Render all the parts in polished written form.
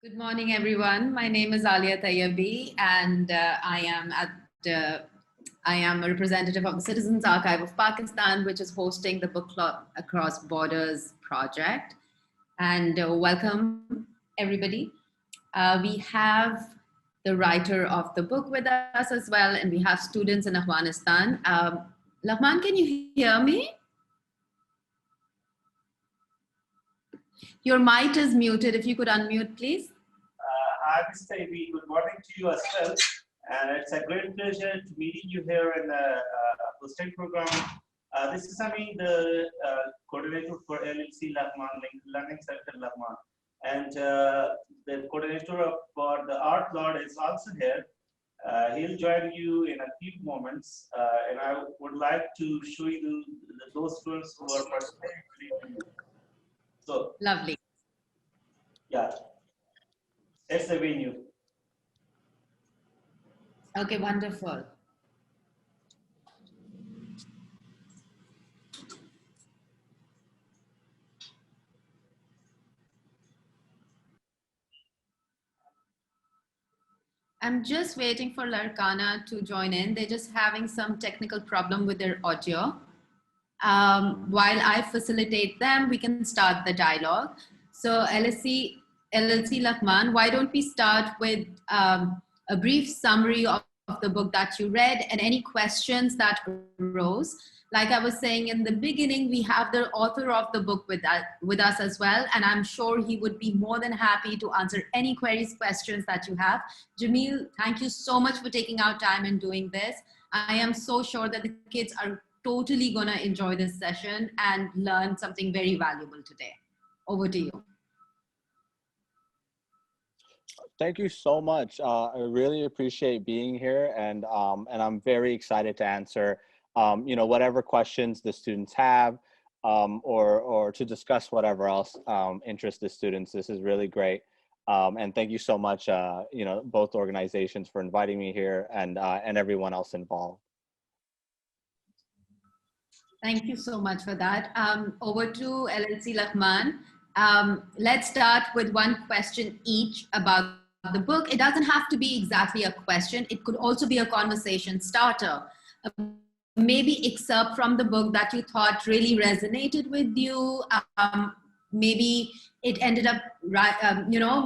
Good morning, everyone. My name is Alia Tayyabi, and I am a representative of the Citizens Archive of Pakistan, which is hosting the Book Club Across Borders project. And welcome, everybody. We have the writer of the book with us as well, and we have students in Afghanistan. Laghman, can you hear me? Your mic is muted. If you could unmute, please. Hi, Mr. Ivy. Good morning to you as well. And it's a great pleasure to meeting you here in the hosting program. This is Ami, the coordinator for LLC Laghman, Learning Center Laghman. And the coordinator for the Art Lord is also here. He'll join you in a few moments. And I would like to show you those students who are participating. So, lovely. Yeah. It's the venue. Okay, wonderful. I'm just waiting for Larkana to join in. They're just having some technical problem with their audio. While I facilitate them, we can start the dialogue. So LLC Laghman, why don't we start with a brief summary of the book that you read and any questions that arose. Like I was saying in the beginning, we have the author of the book with us as well, and I'm sure he would be more than happy to answer any queries, questions that you have. Jamil, thank you so much for taking out time and doing this. I am so sure that the kids are totally gonna enjoy this session and learn something very valuable today. Over to you. Thank you so much. I really appreciate being here, and I'm very excited to answer, whatever questions the students have, or to discuss whatever else interests the students. This is really great, and thank you so much, both organizations for inviting me here, and everyone else involved. Thank you so much for that. Over to LLC Laghman. Let's start with one question each about the book. It doesn't have to be exactly a question. It could also be a conversation starter. Maybe excerpt from the book that you thought really resonated with you. Maybe it ended up,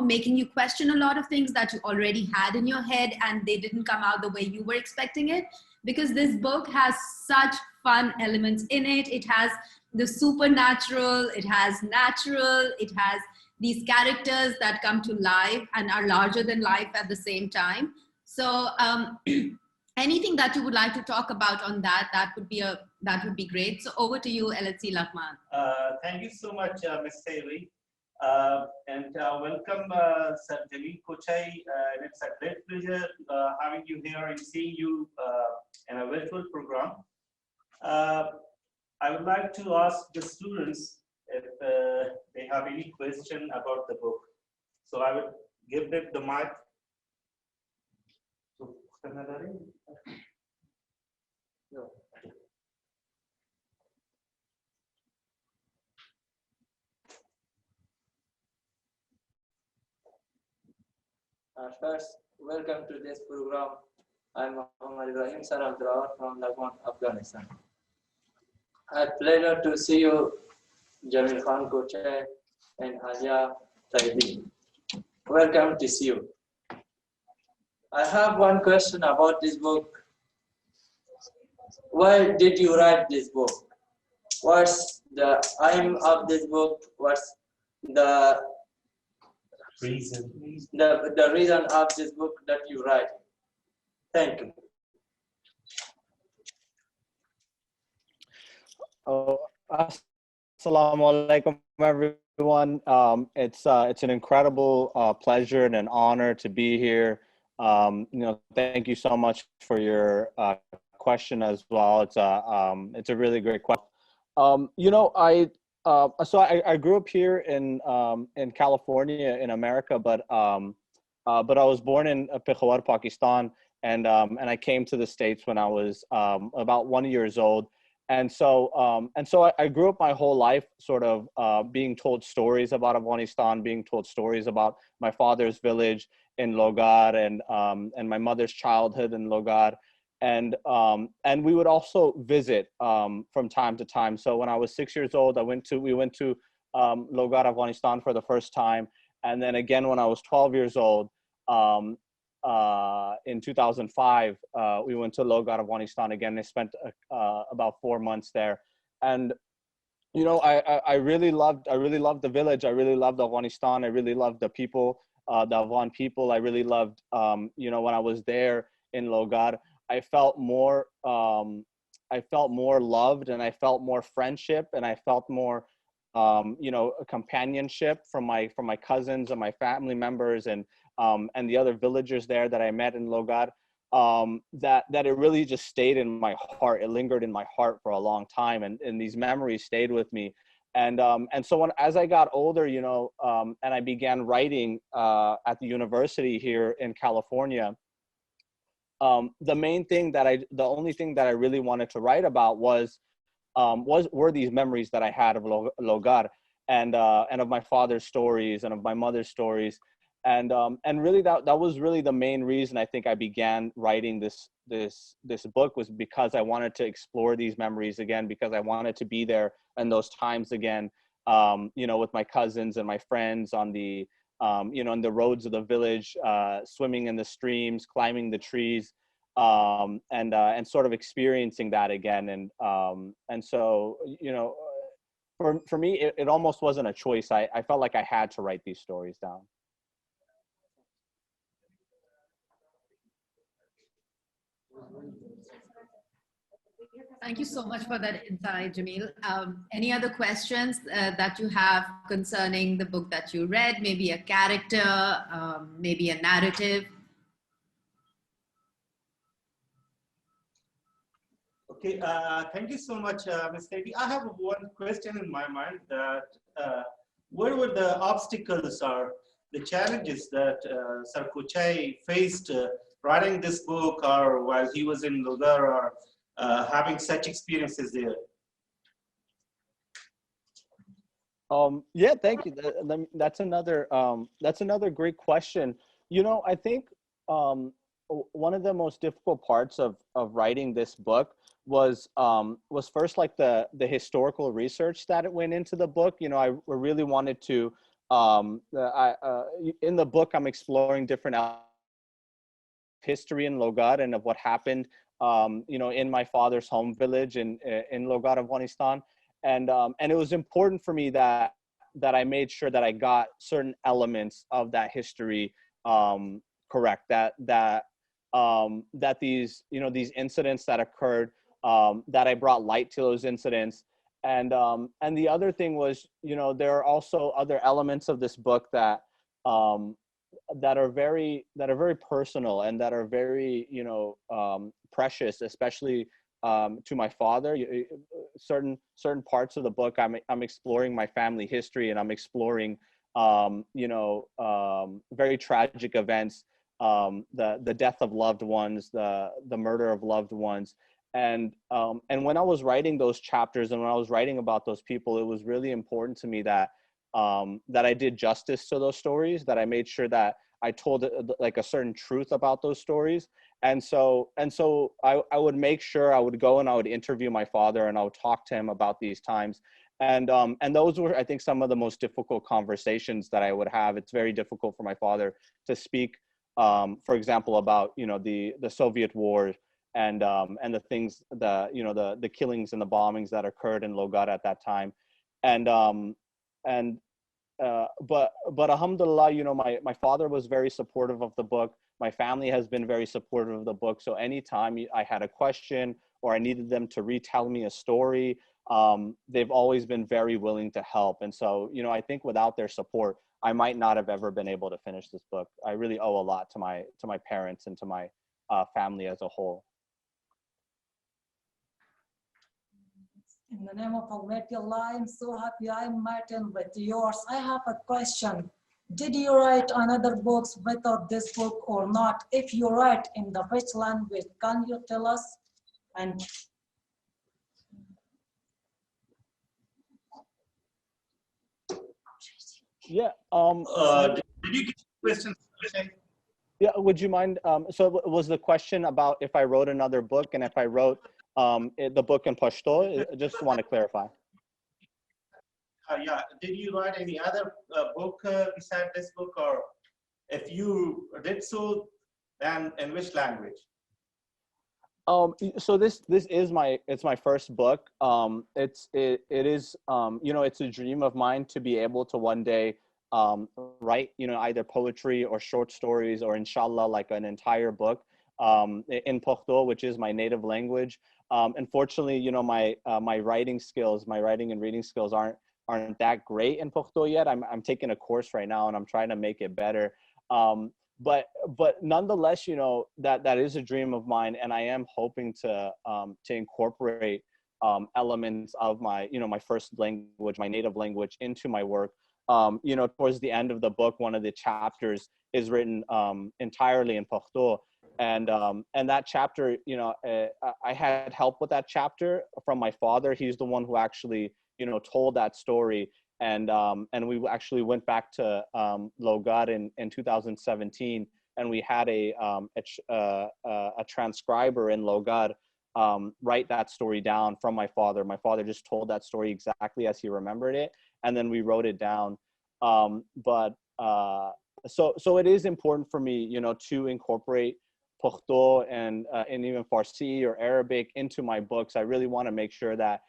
making you question a lot of things that you already had in your head and they didn't come out the way you were expecting it. Because this book has such fun elements in it. It has the supernatural, it has natural, it has these characters that come to life and are larger than life at the same time. So anything that you would like to talk about on that would be great. So over to you, LLC Laghman. Thank you so much, Ms. Sairi. And welcome, Sir Jalil Kochai. And it's a great pleasure having you here and seeing you in a virtual program. I would like to ask the students if they have any question about the book. So I would give them the mic. No. First, welcome to this program. I'm Muhammad Ibrahim Saramdrawar from Laghman, Afghanistan. A pleasure to see you, Jamil Khan Koche and Haja Taibi. Welcome to see you. I have one question about this book. Why did you write this book? What's the aim of this book? What's the reason? The reason of this book that you write? Thank you. Assalamu alaikum, everyone. It's an incredible pleasure and an honor to be here. Thank you so much for your question as well. It's a really great question. I grew up here in California in America, but I was born in Peshawar, Pakistan, and I came to the States when I was about 1 year old. I grew up my whole life sort of being told stories about Afghanistan, being told stories about my father's village in Logar and my mother's childhood in Logar. And we would also visit from time to time. So when I was 6 years old, we went to Logar, Afghanistan for the first time. And then again, when I was 12 years old, in 2005, we went to Logar, Afghanistan again. I spent about 4 months there. And, you know, I really loved the village. I really loved Afghanistan. I really loved the people, the Afghan people. I really loved, you know, when I was there in Logar, I felt more loved, and I felt more friendship, and I felt more, you know, companionship from my cousins and my family members and the other villagers there that I met in Logar. That it really just stayed in my heart. It lingered in my heart for a long time, and these memories stayed with me. And so as I got older, you know, and I began writing at the university here in California, the only thing that I really wanted to write about were these memories that I had of Logar and of my father's stories and of my mother's stories. And really that was really the main reason I think I began writing this book, was because I wanted to explore these memories again, because I wanted to be there in those times again, you know, with my cousins and my friends on the, you know, on the roads of the village, swimming in the streams, climbing the trees, and sort of experiencing that again. And so, you know, for me, it almost wasn't a choice. I felt like I had to write these stories down. Thank you so much for that insight, Jamil. Any other questions that you have concerning the book that you read? Maybe a character, maybe a narrative? Okay, thank you so much, Ms. Katie. I have one question in my mind, that what were the obstacles or the challenges that Sir Kochai faced writing this book, or while he was in Logar, or having such experiences there? Yeah, thank you. That's another great question. You know, I think one of the most difficult parts of writing this book was first, like the historical research that it went into the book. You know, I really wanted to, in the book, I'm exploring different history in Logar and of what happened, you know, in my father's home village in Logar, Afghanistan. And it was important for me that I made sure that I got certain elements of that history correct. That these, you know, these incidents that occurred, that I brought light to those incidents. And the other thing was, you know, there are also other elements of this book that are very personal and that are very, you know, precious, especially to my father. Certain parts of the book, I'm exploring my family history, and I'm exploring, you know, very tragic events, the death of loved ones, the murder of loved ones. And when I was writing those chapters and when I was writing about those people, it was really important to me that I did justice to those stories, that I made sure that I told like a certain truth about those stories. And so I would make sure I would go and I would interview my father, and I would talk to him about these times. And those were, I think, some of the most difficult conversations that I would have. It's very difficult for my father to speak, for example, about, you know, the Soviet war and the things, the killings and the bombings that occurred in Logar at that time. But alhamdulillah, you know, my father was very supportive of the book. My family has been very supportive of the book. So anytime I had a question or I needed them to retell me a story, they've always been very willing to help. And so, you know, I think without their support, I might not have ever been able to finish this book. I really owe a lot to my parents and to my family as a whole. In the name of Almighty Allah, I'm so happy I'm meeting with yours. I have a question. Did you write another books without this book or not? If you write in the which language, can you tell us? And Yeah. Did you get the question? Yeah. Would you mind? So was the question about if I wrote another book and if I wrote the book in Pashto? I just want to clarify. Yeah. Did you write any other book beside this book, or if you did so, then in which language? So this is it's my first book. It is it's a dream of mine to be able to one day write either poetry or short stories, or inshallah like an entire book in Pashto, which is my native language. Unfortunately, my writing skills, my writing and reading skills aren't that great in Pashto yet. I'm taking a course right now and I'm trying to make it better. But nonetheless, that is a dream of mine, and I am hoping to incorporate elements of my my first language, my native language, into my work. Towards the end of the book, one of the chapters is written entirely in Pashto, and that chapter, I had help with that chapter from my father. He's the one who actually told that story. And we actually went back to Logad in 2017, and we had a transcriber in Logad write that story down from my father. My father just told that story exactly as he remembered it, and then we wrote it down. So it is important for me, to incorporate Pashto and even Farsi or Arabic into my books. I really want to make sure that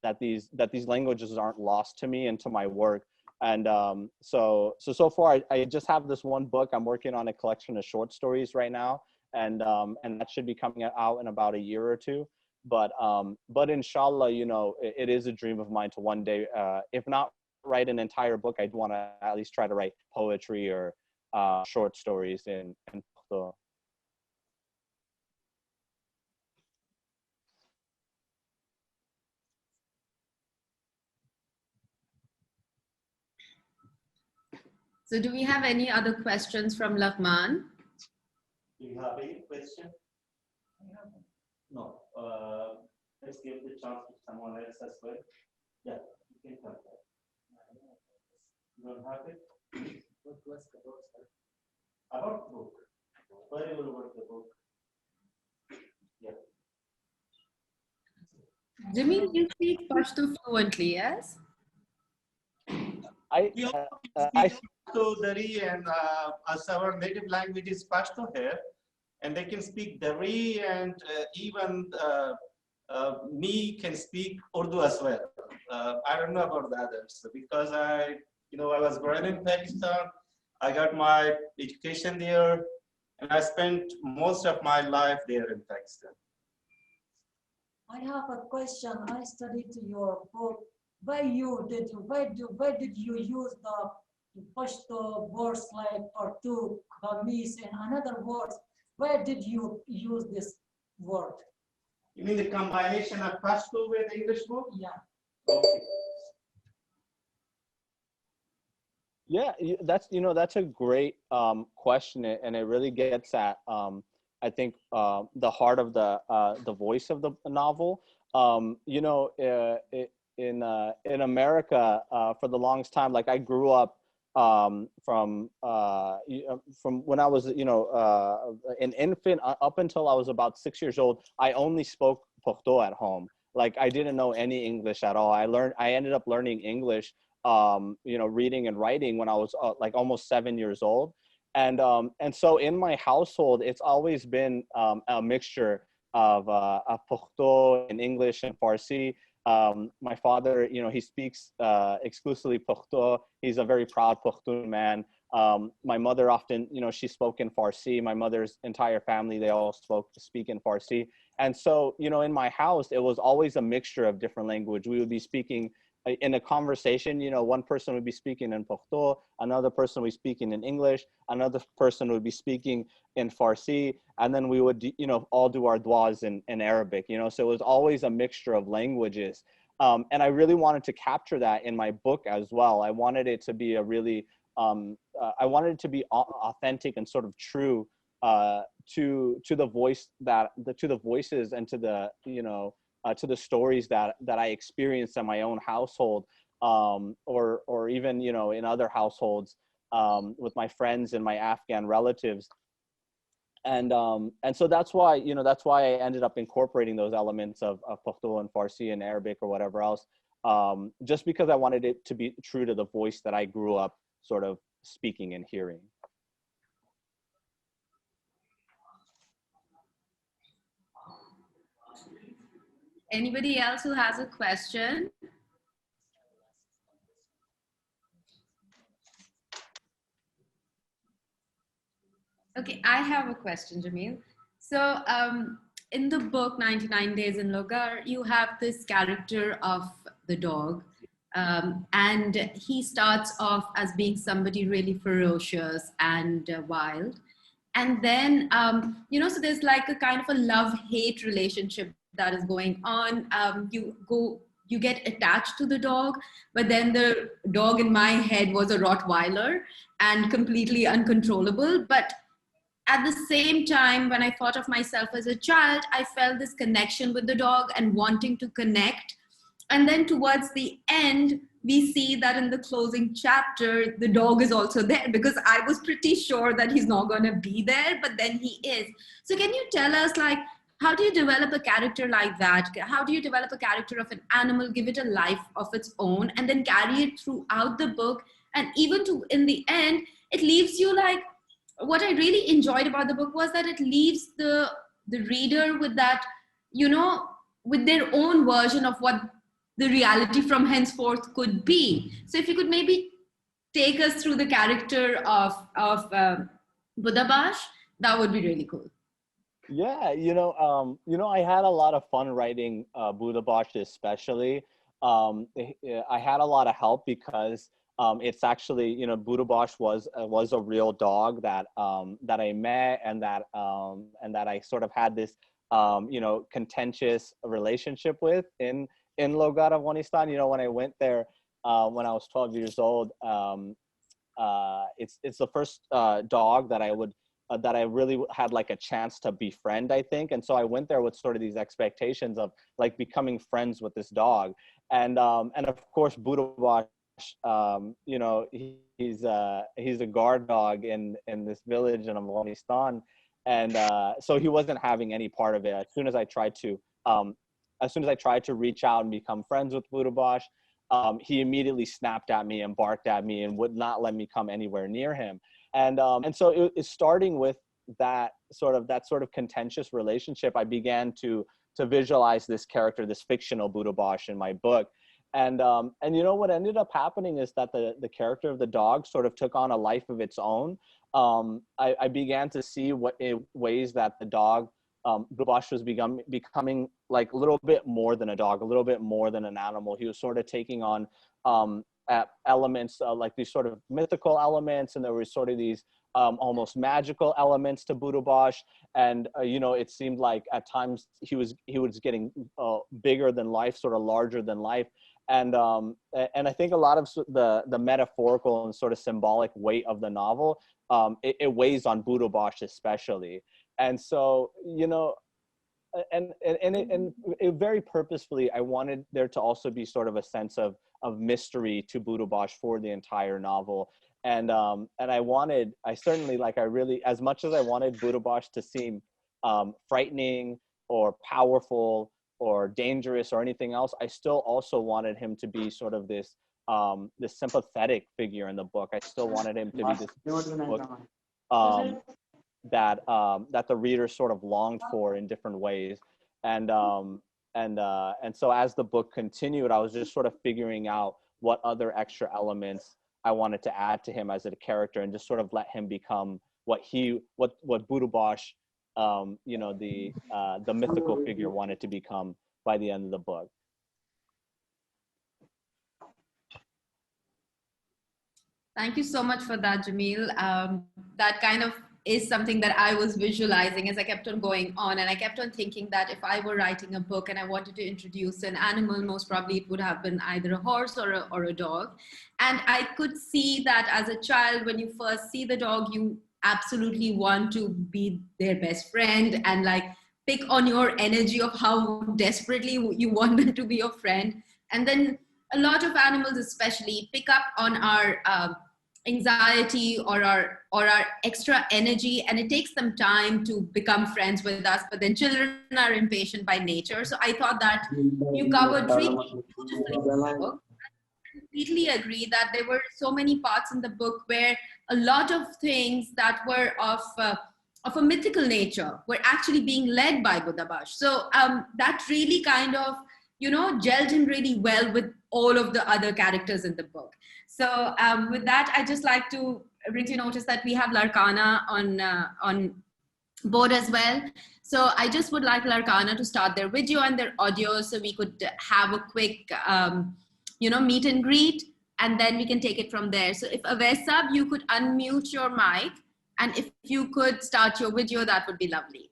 that these languages aren't lost to me and to my work. And so far I just have this one book. I'm working on a collection of short stories right now, and that should be coming out in about a year or two. But inshallah, it is a dream of mine to one day, if not write an entire book, I'd want to at least try to write poetry or short stories in Pashto. So do we have any other questions from Laghman? Do you have any question? No. Let's give the chance to someone else as well. Yeah, you can come back. You don't have it? About the book. Very well about the book. Yeah. Jamil, you speak Pashto fluently, yes? I speak Pashto, Dari, and as our native language is Pashto here, and they can speak Dari, and even me can speak Urdu as well. I don't know about the others because I was born in Pakistan. I got my education there, and I spent most of my life there in Pakistan. I have a question. I studied your book. Where did you use the Pashto words like Partuk, Khamis, and another words? Where did you use this word? You mean the combination of Pashto with English book? Yeah. Okay. Yeah, that's a great question, and it really gets at I think the heart of the voice of the novel. In America, for the longest time, like I grew up from when I was an infant up until I was about 6 years old. I only spoke Pashto at home. Like I didn't know any English at all. I ended up learning English reading and writing when I was like almost 7 years old. And so in my household, it's always been a mixture of Pashto and English and Farsi. My father, he speaks exclusively Pashto. He's a very proud Pashtun man. My mother often, she spoke in Farsi. My mother's entire family, they all speak in Farsi. And so, in my house, it was always a mixture of different language. We would be speaking in a conversation, one person would be speaking in Pashto, another person would be speaking in English, another person would be speaking in Farsi, and then we would, all do our duas in Arabic, so it was always a mixture of languages. And I really wanted to capture that in my book as well. I wanted it to be a really, I wanted it to be authentic and sort of true to the voice to the voices and to the, to the stories that I experienced in my own household. or even, you know, in other households, with my friends and my Afghan relatives. And so that's why, you know, that's why I ended up incorporating those elements of Pashto and Farsi and Arabic or whatever else, just because I wanted it to be true to the voice that I grew up sort of speaking and hearing. Anybody else who has a question? Okay, I have a question, Jamil. So in the book 99 Days in Logar, you have this character of the dog. And he starts off as being somebody really ferocious and wild. And then, you know, so there's like a kind of a love-hate relationship that is going on. You get attached to the dog, but then the dog in my head was a Rottweiler and completely uncontrollable. But at the same time, when I thought of myself as a child, I felt this connection with the dog and wanting to connect. And then towards the end, we see that in the closing chapter, the dog is also there, because I was pretty sure that he's not going to be there, but then he is. So can you tell us, like, how do you develop a character like that? How do you develop a character of an animal, give it a life of its own, and then carry it throughout the book? And even to in the end, it leaves you like, what I really enjoyed about the book was that it leaves the reader with that, you know, with their own version of what the reality from henceforth could be. So if you could maybe take us through the character of Budabash, that would be really cool. Yeah, you know, I had a lot of fun writing Budabash, especially. I had a lot of help because it's actually, you know, Budabash was a real dog that that I met, and that I sort of had this you know, contentious relationship with in Logar, Afghanistan. You know, when I went there when I was 12 years old, it's the first dog that I really had like a chance to befriend, I think. And so I went there with sort of these expectations of like becoming friends with this dog. And of course, Budabash, you know, he's a guard dog in this village in Afghanistan. And so he wasn't having any part of it. As soon as I tried to reach out and become friends with Budabash, he immediately snapped at me and barked at me and would not let me come anywhere near him. And so it's starting with that sort of contentious relationship. I began to visualize this character, this fictional Budabash in my book. And you know, what ended up happening is that the character of the dog sort of took on a life of its own. I began to see ways that the dog, Budabash, was becoming like a little bit more than a dog, a little bit more than an animal. He was sort of taking on elements, like these sort of mythical elements, and there were sort of these almost magical elements to Budabash. And you know, it seemed like at times he was getting bigger than life, sort of larger than life. And I think a lot of the metaphorical and sort of symbolic weight of the novel, it weighs on Budabash especially. And so, you know, and it very purposefully, I wanted there to also be sort of a sense of mystery to Budabash for the entire novel. And I certainly, like, I really, as much as I wanted Budabash to seem frightening or powerful or dangerous or anything else, I still also wanted him to be sort of this this sympathetic figure in the book. I still wanted him to be this book that the reader sort of longed for in different ways. And so as the book continued, I was just sort of figuring out what other extra elements I wanted to add to him as a character, and just sort of let him become what Budabash, you know, the mythical figure, wanted to become by the end of the book. Thank you so much for that, Jamil. That kind of is something that I was visualizing as I kept on going on. And I kept on thinking that if I were writing a book and I wanted to introduce an animal, most probably it would have been either a horse or a dog. And I could see that as a child, when you first see the dog, you absolutely want to be their best friend and like pick on your energy of how desperately you want them to be your friend. And then a lot of animals especially pick up on our anxiety or our extra energy, and it takes them time to become friends with us. But then children are impatient by nature. So I thought that you covered really beautifully in the book. I completely agree that there were so many parts in the book where a lot of things that were of a mythical nature were actually being led by Buddha Bash. So that really kind of, gelled in really well with all of the other characters in the book. So with that, I just like to bring to notice that we have Larkana on board as well. So I just would like Larkana to start their video and their audio so we could have a quick, meet and greet, and then we can take it from there. So if Avesab, you could unmute your mic, and if you could start your video, that would be lovely.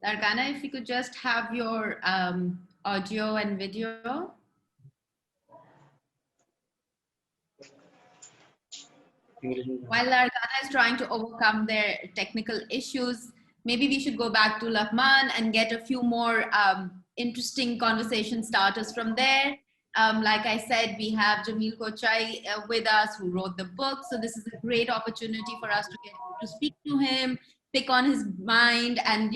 Larkana, if you could just have your audio and video. While Larkana is trying to overcome their technical issues, maybe we should go back to Laghman and get a few more interesting conversation starters from there. Like I said, we have Jamil Kochai with us, who wrote the book. So this is a great opportunity for us to get to speak to him, pick on his mind, and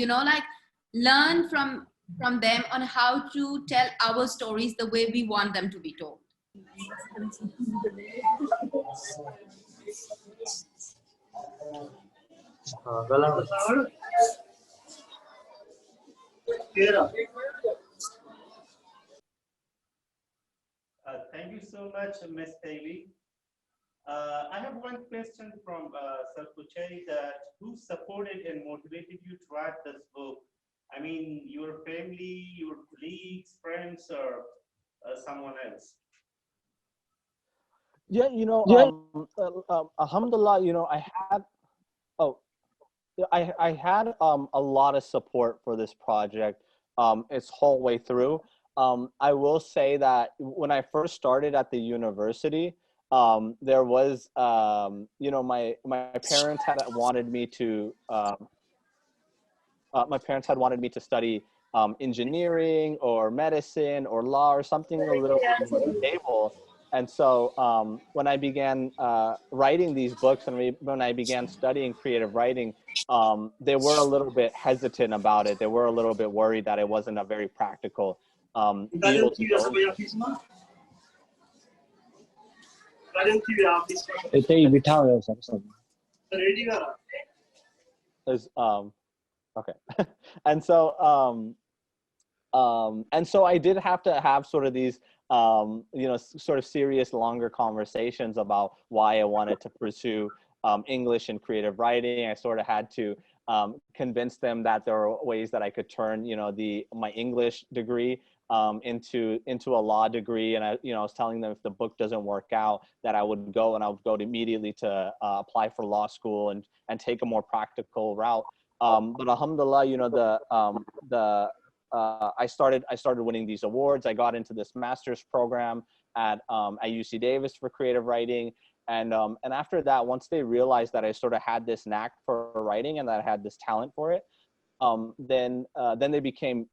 learn from them on how to tell our stories the way we want them to be told. Thank you so much, Ms. Haley. I have one question from Sir Kuchai, that who supported and motivated you to write this book? I mean, your family, your colleagues, friends, or someone else? Yeah, alhamdulillah, I had a lot of support for this project its whole way through. I will say that when I first started at the university, there was, my parents had wanted me to study engineering or medicine or law or something a little bit more stable. And so when I began writing these books and when I began studying creative writing, they were a little bit hesitant about it. They were a little bit worried that it wasn't a very practical field to go into. Okay. And so I did have to have sort of these sort of serious, longer conversations about why I wanted to pursue English and creative writing. I sort of had to convince them that there are ways that I could turn my English degree into a law degree. And I was telling them if the book doesn't work out, that I would go immediately to apply for law school and take a more practical route. But alhamdulillah, I started winning these awards. I got into this master's program at UC Davis for creative writing. And after that, once they realized that I sort of had this knack for writing and that I had this talent for it, then they became,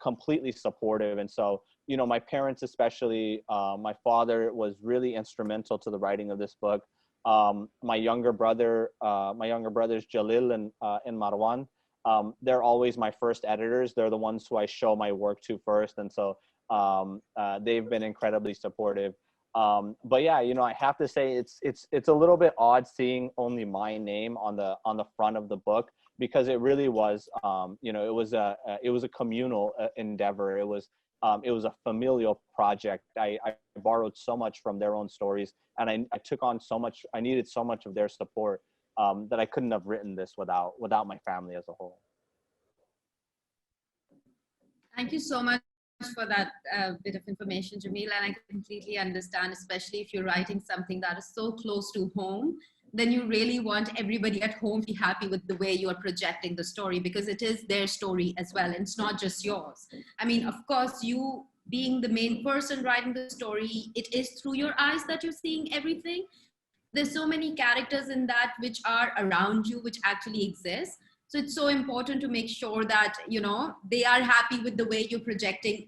completely supportive. And so, my parents, especially, my father was really instrumental to the writing of this book. My younger brothers, Jalil and Marwan, they're always my first editors. They're the ones who I show my work to first. And so they've been incredibly supportive. But yeah, I have to say it's a little bit odd seeing only my name on the front of the book, because it really was, it was a communal endeavor. It was a familial project. I borrowed so much from their own stories, and I took on so much. I needed so much of their support that I couldn't have written this without my family as a whole. Thank you so much, for that bit of information, Jamil, and I completely understand, especially if you're writing something that is so close to home, then you really want everybody at home to be happy with the way you are projecting the story, because it is their story as well, and it's not just yours. I mean, of course, you being the main person writing the story, it is through your eyes that you're seeing everything. There's so many characters in that which are around you, which actually exist. So it's so important to make sure that, you know, they are happy with the way you're projecting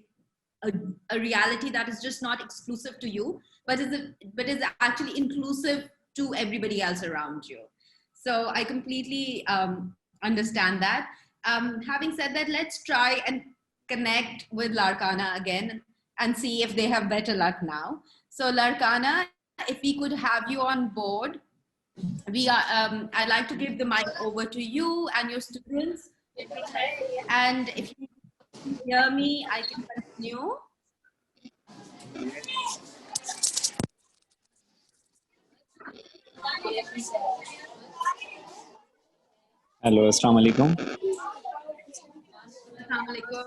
a reality that is just not exclusive to you, but is actually inclusive to everybody else around you. So I completely understand that. Having said that, let's try and connect with Larkana again and see if they have better luck now. So Larkana, if we could have you on board, I'd like to give the mic over to you and your students. And if you can hear me, I can continue. Hello, Assalamu alaikum. Assalamu alaikum.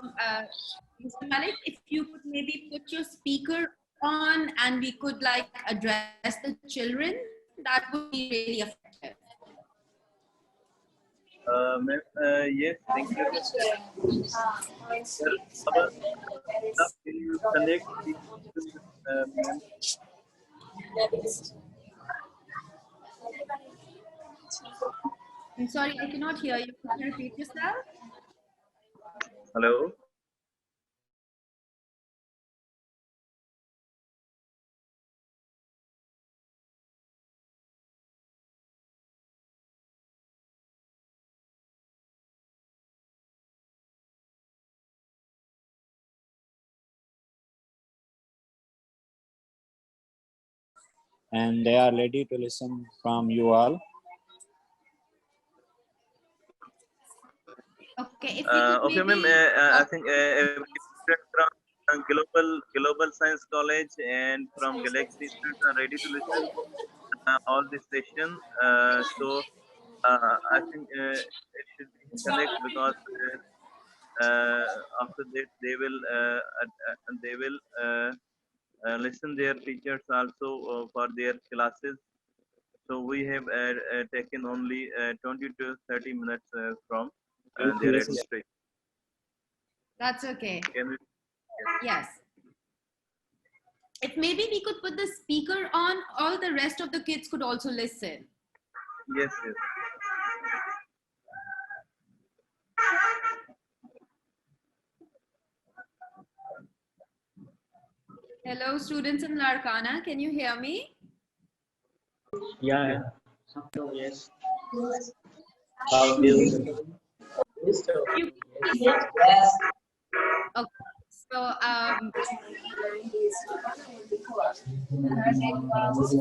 Mr. Malik, if you could maybe put your speaker on and we could like address the children, that would be really effective. Yes, thank you. Can you connect I'm sorry, I cannot hear you. Could you repeat yourself? Hello? And they are ready to listen from you all. Okay. Okay, ma'am. I think from Global Science College and from Galaxy students are ready to listen all this session. So I think it should be connect because after that they will listen their teachers also for their classes. So we have taken only 20 to 30 minutes from their registration. That's okay. Can we? Yes. If maybe we could put the speaker on, all the rest of the kids could also listen. Yes, yes. Hello, students in Larkana. Can you hear me? Yeah. Yes. Okay. So,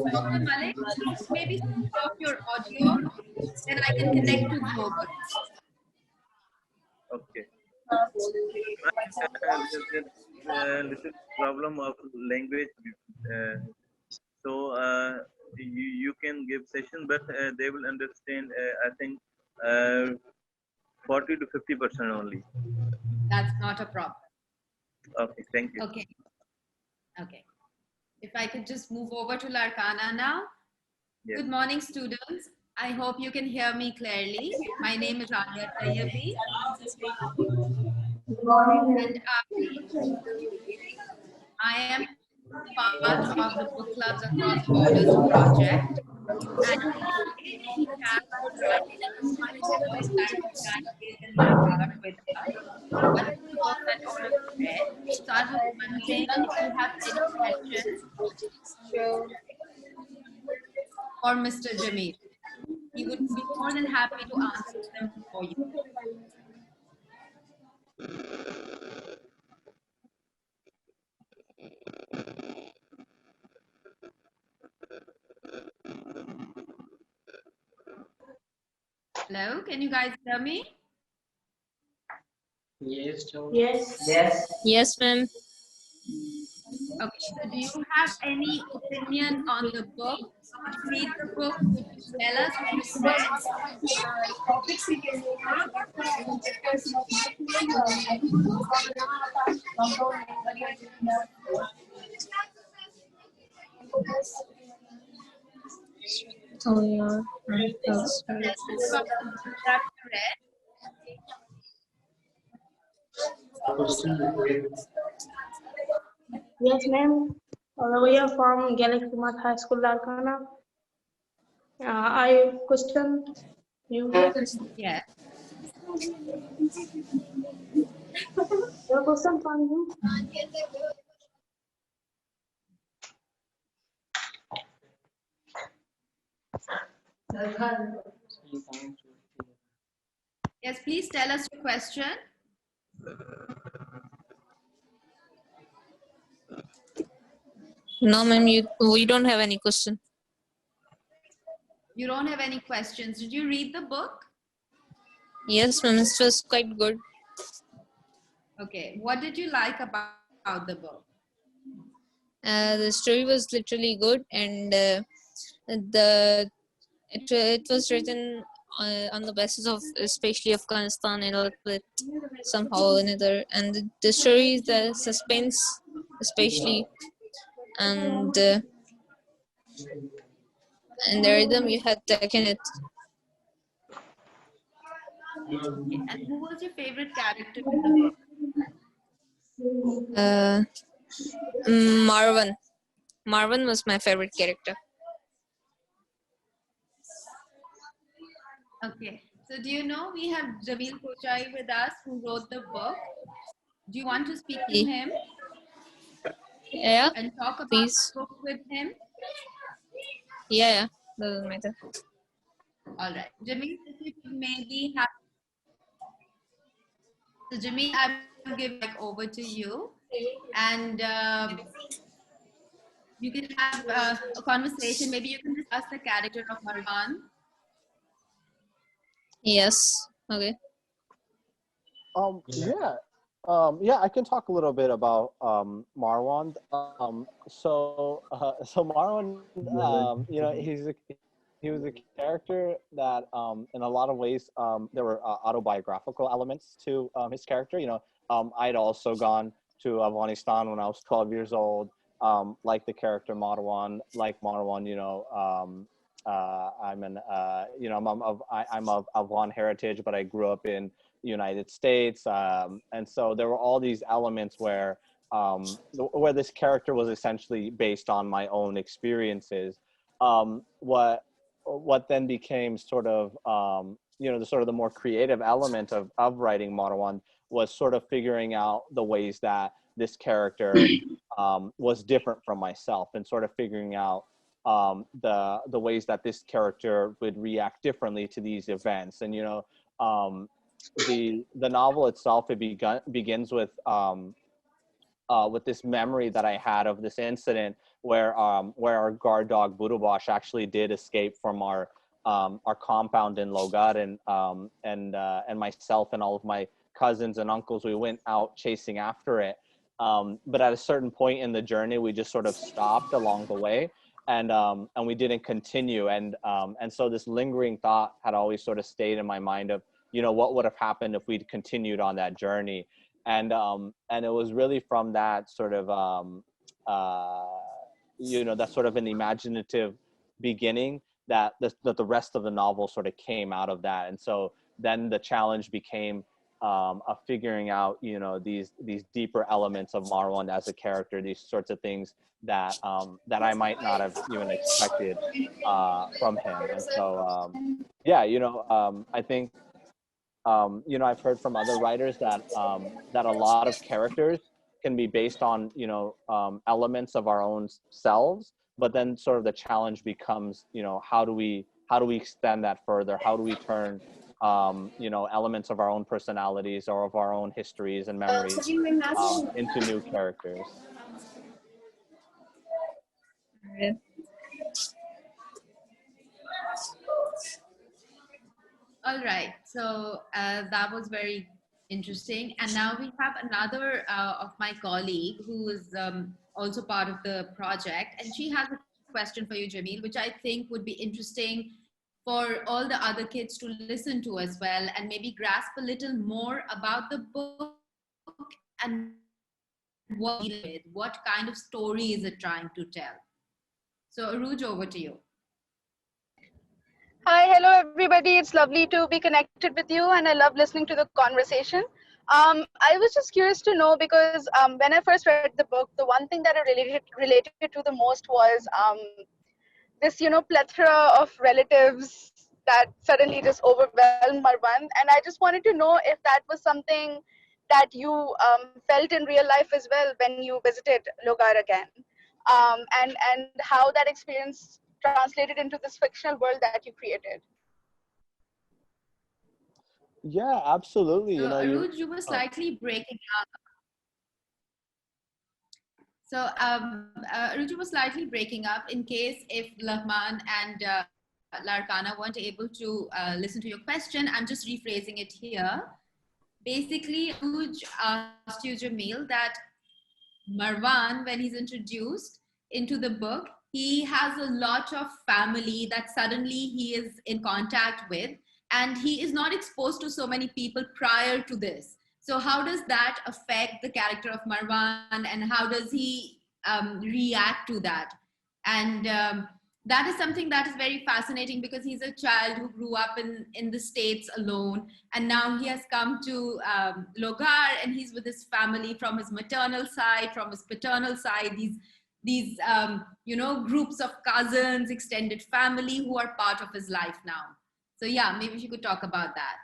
Mr. Malik, maybe switch off your audio, then I can connect to global. Okay. Little problem of language. So you can give session, but they will understand. I think 40 to 50% only. That's not a problem. Okay, thank you. Okay. Okay. If I could just move over to Larkana now. Yes. Good morning, students. I hope you can hear me clearly. My name is Anya Tayyabi. And I am part of the Book Clubs Across Borders project. And we have with us. What is the book that all of you read? So I was wondering if you have any questions for Mr. Jamil. He would be more than happy to answer them for you. Hello, can you guys hear me? Yes, Yes. Yes. Yes, ma'am. Okay, so do you have any opinion on the book? Did you read the book? Could you tell us what you Oh, yeah. about the book that you read? Yes, ma'am. We are from Galaxy Math High School, Larkana. I question you. Yes. Your question from you. Yes, please tell us your question. No, ma'am. We don't have any question. You don't have any questions. Did you read the book? Yes, ma'am. It was quite good. Okay. What did you like about the book? The story was literally good, and it was written on the basis of especially Afghanistan and all that somehow or another, and the story, the suspense especially, and the rhythm you had taken it. Okay. And who was your favorite character in the book? Marwan. Marwan was my favorite character. Okay. So do you know we have Jamil Kochai with us who wrote the book? Do you want to speak to him Yeah, and talk about please. the book with him? Yeah, doesn't matter. All right. Jamil, if you could maybe have. So Jamil, I'm giving back over to you, and you can have a conversation. Maybe you can discuss the character of Marwan. Yes. Okay. Yeah. Yeah, I can talk a little bit about Marwan. So Marwan, you know, he was a character that, in a lot of ways, there were autobiographical elements to his character. You know, I'd also gone to Afghanistan when I was 12 years old. Like the character Marwan, you know, you know, I'm of Afghan heritage, but I grew up in the United States, and so there were all these elements where this character was essentially based on my own experiences. What then became sort of you know, the more creative element of writing Marwan was sort of figuring out the ways that this character was different from myself, and sort of figuring out the ways that this character would react differently to these events. And you know, the novel itself, it begins with this memory that I had of this incident where our guard dog Burubash actually did escape from our compound in Logar, and myself and all of my cousins and uncles, we went out chasing after it. But at a certain point in the journey, we just sort of stopped along the way, and we didn't continue. And so this lingering thought had always sort of stayed in my mind of, you know, what would have happened if we'd continued on that journey. And it was really from that sort of, you know, that sort of an imaginative beginning that the rest of the novel sort of came out of that. And so then the challenge became of figuring out, you know, these deeper elements of Marwan as a character, these sorts of things that that I might not have even expected from him. And so, yeah, you know, I think, you know, I've heard from other writers that that a lot of characters can be based on, you know, elements of our own selves, but then sort of the challenge becomes, you know, how do we extend that further? How do we turn, you know, elements of our own personalities or of our own histories and memories into new characters? Yeah. All right. So that was very interesting. And now we have another of my colleague who is also part of the project, and she has a question for you, Jamil, which I think would be interesting for all the other kids to listen to as well, and maybe grasp a little more about the book and what it with, what kind of story is it trying to tell. So Aruj, over to you. Hi, hello everybody. It's lovely to be connected with you, and I love listening to the conversation. I was just curious to know because when I first read the book, the one thing that I related to the most was this, plethora of relatives that suddenly just overwhelmed Marwan, and I just wanted to know if that was something that you felt in real life as well when you visited Logar again, and how that experience translated into this fictional world that you created. Yeah, absolutely. So You know, Aruj, you were slightly breaking up. So Aruj was slightly breaking up. In case if Laghman and Larkana weren't able to listen to your question, I'm just rephrasing it here. Basically, Aruj asked you, Jamil, that Marwan, when he's introduced into the book, he has a lot of family that suddenly he is in contact with, and he is not exposed to so many people prior to this. So how does that affect the character of Marwan, and how does he react to that? And that is something that is very fascinating, because he's a child who grew up in the States alone, and now he has come to Logar, and he's with his family from his maternal side, from his paternal side, these groups of cousins, extended family who are part of his life now. So yeah, maybe if you could talk about that.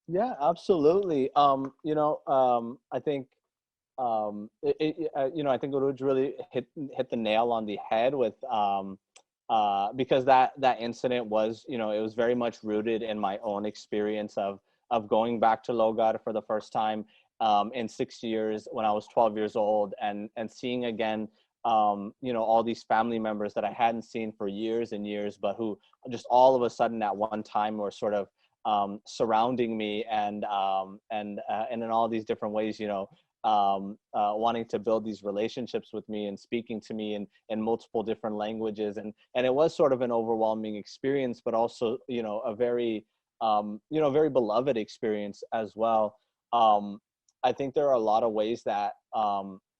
yeah, absolutely. I think I think Uruj really hit the nail on the head with because that incident was, it was very much rooted in my own experience of going back to Logar for the first time in 6 years when I was 12 years old, and seeing again all these family members that I hadn't seen for years and years, but who just all of a sudden at one time were sort of surrounding me, and in all these different ways, wanting to build these relationships with me and speaking to me in multiple different languages. And it was sort of an overwhelming experience, but also, a very, very beloved experience as well. I think there are a lot of ways that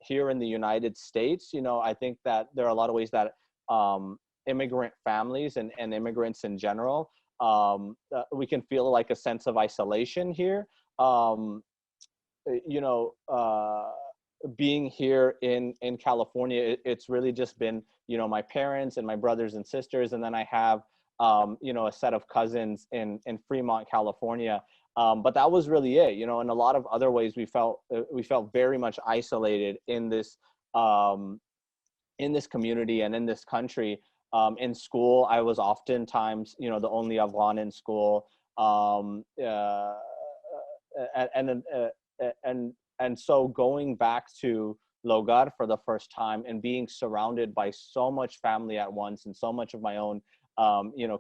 here in the United States, I think that there are a lot of ways that immigrant families and immigrants in general, we can feel like a sense of isolation here. Being here in California, it's really just been, my parents and my brothers and sisters. And then I have, a set of cousins in Fremont, California. But that was really it, in a lot of other ways, we felt very much isolated in this community and in this country. In school, I was oftentimes, the only Afghan in school. And so going back to Logar for the first time and being surrounded by so much family at once, and so much of my own,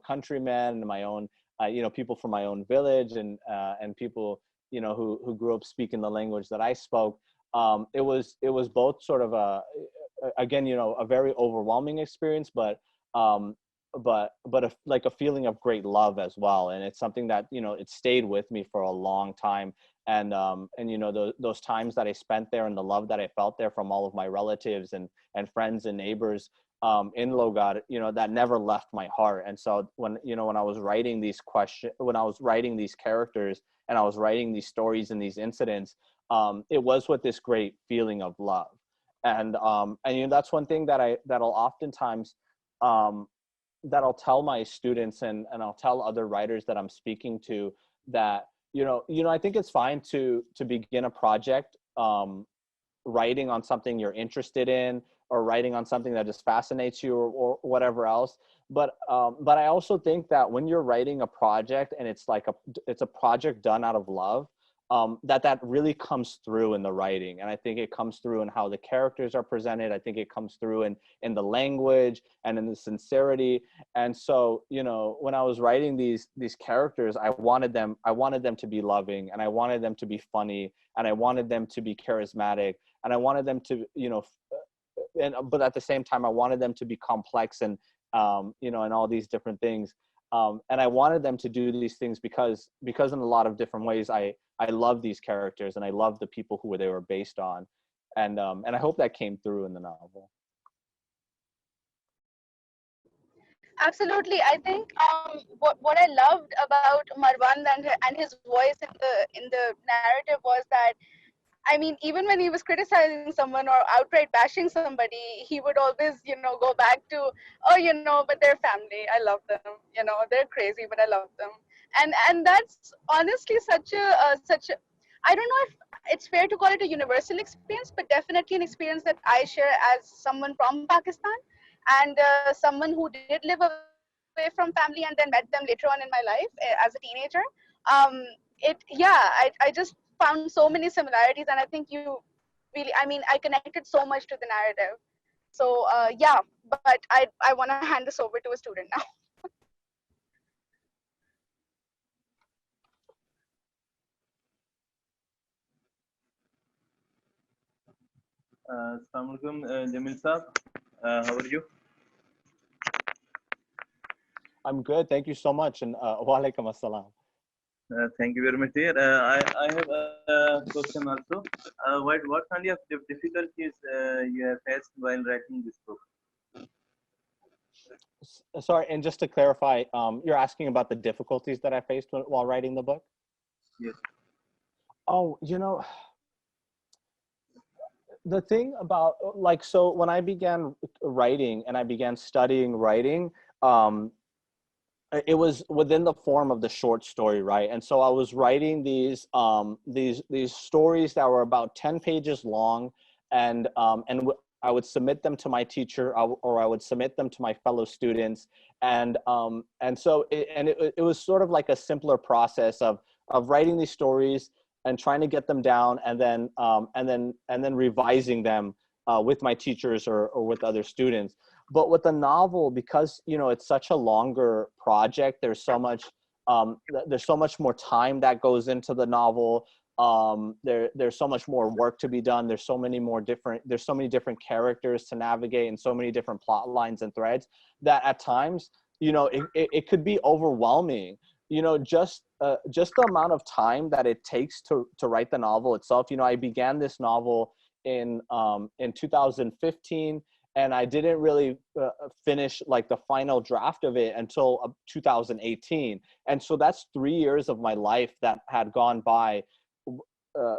countrymen, and my own, people from my own village, and people, who grew up speaking the language that I spoke. It was both sort of a very overwhelming experience, but like a feeling of great love as well. And it's something that, it stayed with me for a long time. And those times that I spent there, and the love that I felt there from all of my relatives and friends and neighbors in Logar, that never left my heart. And so when I was writing these characters, and I was writing these stories and these incidents, it was with this great feeling of love. And that's one thing that'll oftentimes that I'll tell my students, and I'll tell other writers that I'm speaking to, that I think it's fine to begin a project writing on something you're interested in, or writing on something that just fascinates you, or whatever else. But I also think that when you're writing a project, and it's a project done out of love, that really comes through in the writing. And I think it comes through in how the characters are presented. I think it comes through in the language and in the sincerity. And so, you know, when I was writing these characters, I wanted them to be loving, and I wanted them to be funny, and I wanted them to be charismatic, and I wanted them to, you know, but at the same time, I wanted them to be complex and, you know, and all these different things. And I wanted them to do these things because in a lot of different ways, I love these characters and I love the people who they were based on. And I hope that came through in the novel. Absolutely. I think what I loved about Marwan and his voice in the narrative was that, I mean, even when he was criticizing someone or outright bashing somebody, he would always, you know, go back to, oh, you know, but they're family. I love them. You know, they're crazy, but I love them. And that's honestly I don't know if it's fair to call it a universal experience, but definitely an experience that I share as someone from Pakistan and someone who did live away from family and then met them later on in my life as a teenager. I just found so many similarities, and I think you really, I mean, I connected so much to the narrative. So yeah, but I want to hand this over to a student now. Assalamu alaikum, Jamil Saab. How are you? I'm good. Thank you so much. And wa alaikum assalam. Thank you very much, dear. I have a question also. What kind of difficulties you have faced while writing this book? Sorry, and just to clarify, you're asking about the difficulties that I faced while writing the book? Yes. Oh, you know, the thing about, like, so when I began writing and I began studying writing, it was within the form of the short story, right? And so I was writing these stories that were about 10 pages long, and I would submit them to my teacher, or I would submit them to my fellow students, and so it was sort of like a simpler process of writing these stories and trying to get them down, and then revising them with my teachers or with other students. But with the novel, because, you know, it's such a longer project, there's so much more time that goes into the novel. There's so much more work to be done. There's so many different characters to navigate, and so many different plot lines and threads, that at times, you know, it could be overwhelming. You know, just the amount of time that it takes to write the novel itself. You know, I began this novel in 2015, and I didn't really finish like the final draft of it until 2018. And so that's 3 years of my life that had gone by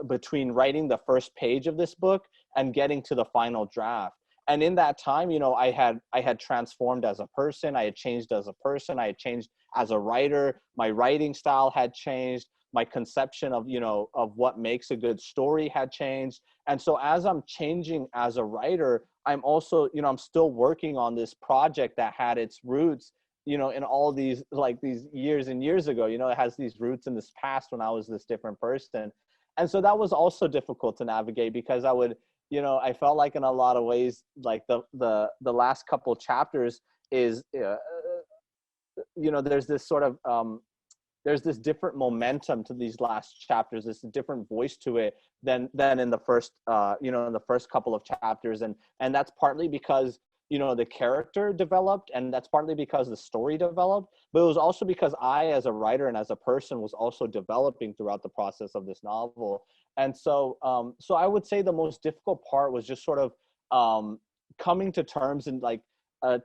between writing the first page of this book and getting to the final draft. And in that time, you know, I had transformed as a person. I had changed as a person. I had changed as a writer. My writing style had changed. My conception of, you know, of what makes a good story had changed. And so as I'm changing as a writer, I'm also, you know, I'm still working on this project that had its roots, you know, in all these, like, these years and years ago. You know, it has these roots in this past when I was this different person. And so that was also difficult to navigate, because I would, you know, I felt like in a lot of ways, like the last couple chapters is, you know, there's this sort of, there's this different momentum to these last chapters. There's a different voice to it than in the first, you know, in the first couple of chapters. And that's partly because, you know, the character developed, and that's partly because the story developed, but it was also because I, as a writer and as a person, was also developing throughout the process of this novel. And so, so I would say the most difficult part was just sort of coming to terms and like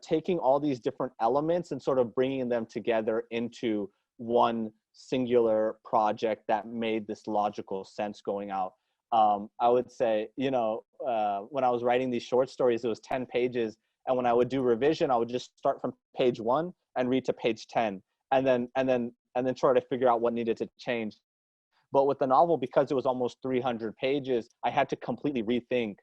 taking all these different elements and sort of bringing them together into one singular project that made this logical sense going out. I would say, you know, when I was writing these short stories, it was 10 pages. And when I would do revision, I would just start from page 1 and read to page 10, and then try to figure out what needed to change. But with the novel, because it was almost 300 pages, I had to completely rethink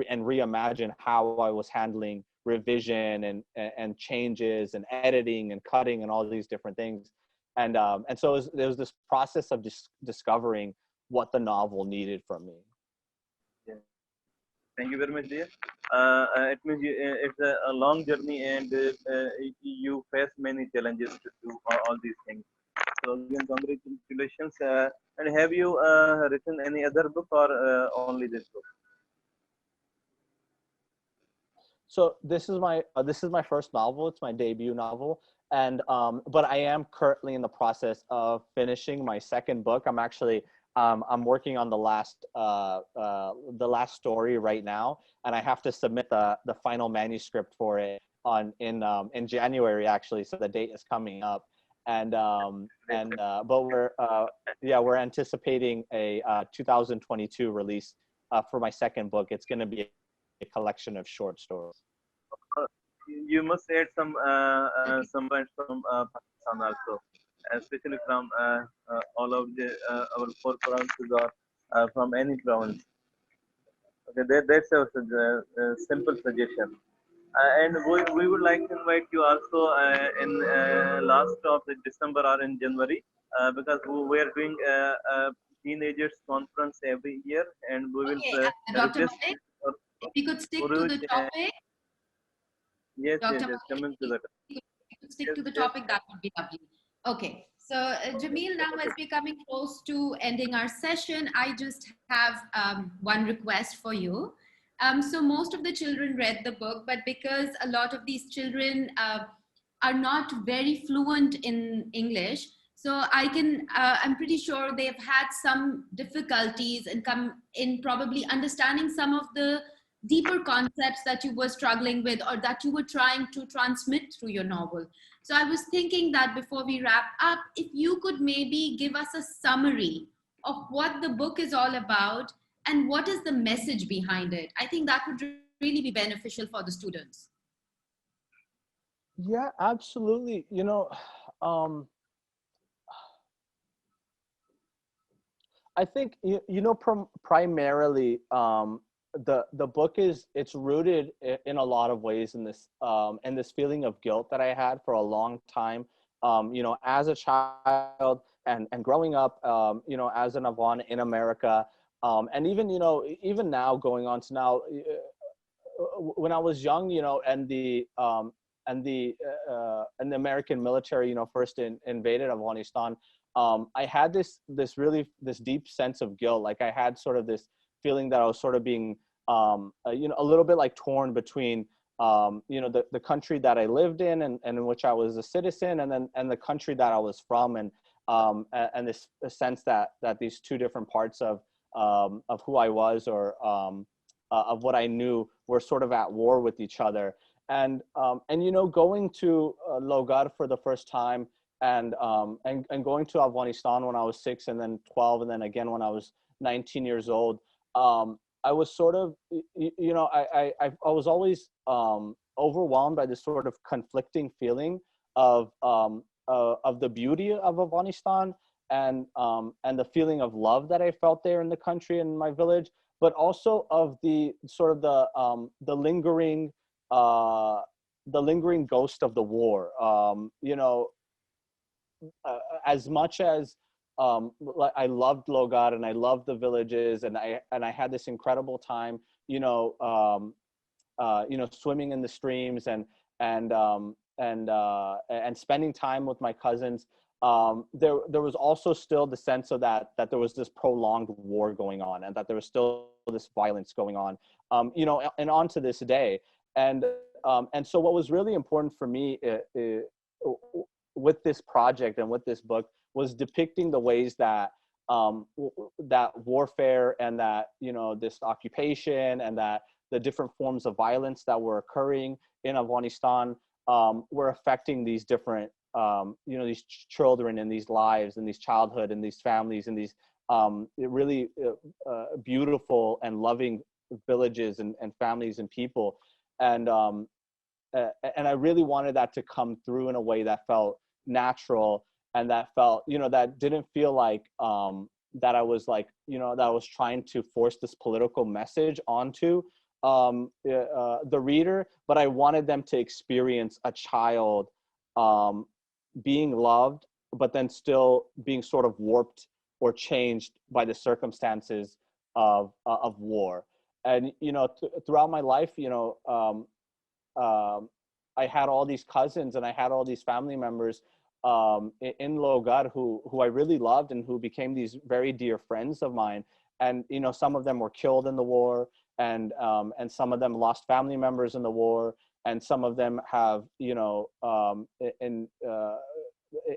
and reimagine how I was handling revision and changes and editing and cutting and all these different things. And so there was this process of just discovering what the novel needed from me. Thank you very much, dear. It means it's a long journey, and you face many challenges to do all these things. So again, congratulations. And have you written any other book, or only this book? So this is my first novel. It's my debut novel, and but I am currently in the process of finishing my second book. I'm working on the last story right now, and I have to submit the final manuscript for it in January, actually. So the date is coming up, but we're anticipating a 2022 release for my second book. It's going to be a collection of short stories. You must add some points from Pakistan also, especially from all of our four provinces, or from any province. Okay, that's a simple suggestion. And we would like to invite you also in last of the December or in January, because we are doing a teenagers conference every year, and we will Okay, Dr. request Malik, if we could stick to Uruj, the topic. yes, Dr. coming to that. If you could stick Yes, to the yes. topic, that would be lovely. Okay, so Jamil, now as we're coming close to ending our session, I just have one request for you. So most of the children read the book, but because a lot of these children are not very fluent in English, so I'm pretty sure they've had some difficulties in probably understanding some of the deeper concepts that you were struggling with or that you were trying to transmit through your novel. So I was thinking that before we wrap up, if you could maybe give us a summary of what the book is all about and what is the message behind it. I think that would really be beneficial for the students. Yeah, absolutely. I think primarily the book it's rooted in a lot of ways in this feeling of guilt that I had for a long time. As a child and growing up, as an Afghan in America, and even now going on to now, when I was young, and the American military, first invaded Afghanistan. I had this deep sense of guilt. Like I had sort of this feeling that I was sort of being, a little bit like torn between, the country that I lived in and in which I was a citizen, and the country that I was from, and this sense that these two different parts of who I was, or of what I knew, were sort of at war with each other. And going to Logar for the first time, and going to Afghanistan when I was 6, and then 12, and then again when I was 19 years old, I was sort of, I was always overwhelmed by this sort of conflicting feeling of the beauty of Afghanistan, and the feeling of love that I felt there in the country and my village, but also of the sort of the lingering ghost of the war. As much as I loved Logar and I loved the villages, and I had this incredible time, swimming in the streams and spending time with my cousins. There was also still the sense of that there was this prolonged war going on, and that there was still this violence going on, and on to this day. And so what was really important for me with this project and with this book was depicting the ways that that warfare, and that this occupation, and that the different forms of violence that were occurring in Afghanistan were affecting these different these children and these lives and these childhood and these families and these really beautiful and loving villages and families and people. And I really wanted that to come through in a way that felt natural, and that felt, that didn't feel like that I was like, that I was trying to force this political message onto the reader, but I wanted them to experience a child being loved, but then still being sort of warped or changed by the circumstances of war. And throughout my life, I had all these cousins and I had all these family members in Logar who I really loved and who became these very dear friends of mine. And some of them were killed in the war, and some of them lost family members in the war, and some of them have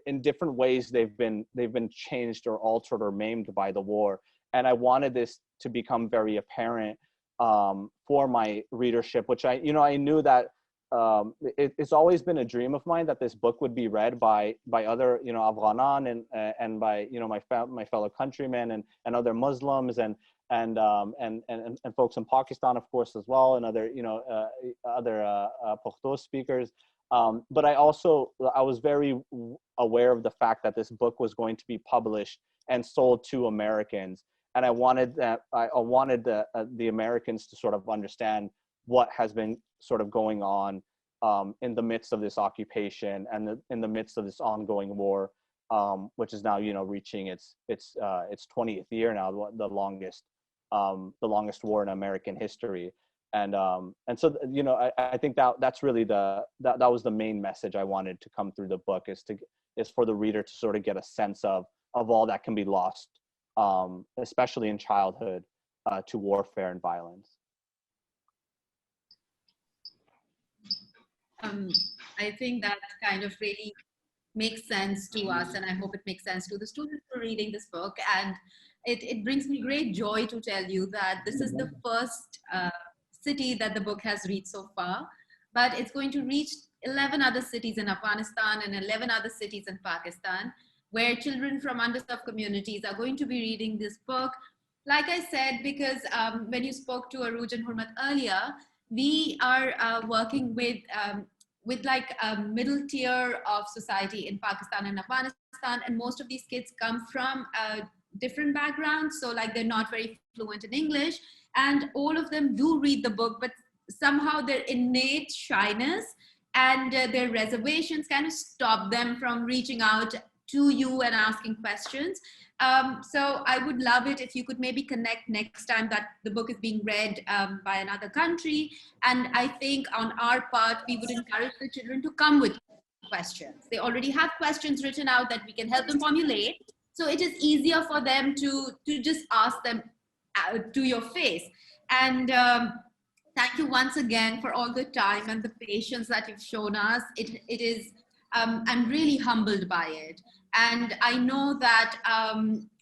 in different ways they've been changed or altered or maimed by the war. And I wanted this to become very apparent for my readership, which I knew that it's always been a dream of mine that this book would be read by other Afghanan and by my fellow countrymen and other Muslims and folks in Pakistan, of course, as well, and other other Pashto speakers. But I was very aware of the fact that this book was going to be published and sold to Americans, and I wanted the Americans to sort of understand what has been sort of going on in the midst of this occupation and in the midst of this ongoing war, which is now reaching its 20th year now, the longest war in American history. And so I think that's really that was the main message I wanted to come through the book, is for the reader to sort of get a sense of all that can be lost, especially in childhood, to warfare and violence. I think that kind of really makes sense to us, and I hope it makes sense to the students who are reading this book. And it brings me great joy to tell you that this is the first city that the book has reached so far, but it's going to reach 11 other cities in Afghanistan and 11 other cities in Pakistan, where children from underserved communities are going to be reading this book. Like I said, because when you spoke to Aruj and Hurmat earlier, we are working with like a middle tier of society in Pakistan and Afghanistan, and most of these kids come from different backgrounds, so like they're not very fluent in English, and all of them do read the book, but somehow their innate shyness and their reservations kind of stop them from reaching out to you and asking questions. So I would love it if you could maybe connect next time that the book is being read by another country. And I think on our part, we would encourage the children to come with questions. They already have questions written out that we can help them formulate. So it is easier for them to just ask them to your face. And thank you once again for all the time and the patience that you've shown us. It is, I'm really humbled by it. And I know that,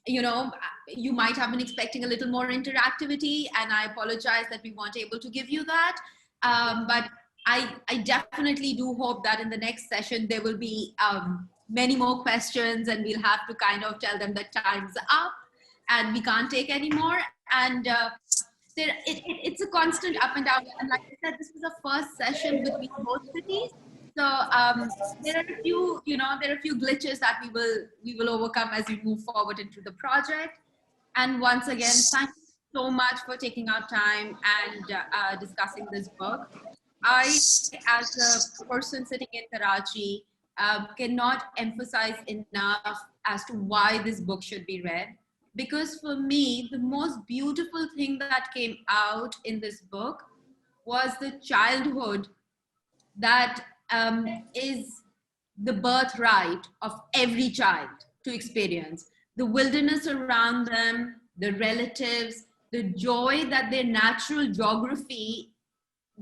you might have been expecting a little more interactivity, and I apologize that we weren't able to give you that. But I definitely do hope that in the next session, there will be many more questions, and we'll have to kind of tell them that time's up and we can't take any more. And it's a constant up and down. And like I said, this is the first session between both cities. So there are a few, there are a few glitches that we will overcome as we move forward into the project. And once again, thank you so much for taking our time and discussing this book. I, as a person sitting in Karachi, cannot emphasize enough as to why this book should be read. Because for me, the most beautiful thing that came out in this book was the childhood that is the birthright of every child to experience. The wilderness around them, the relatives, the joy that their natural geography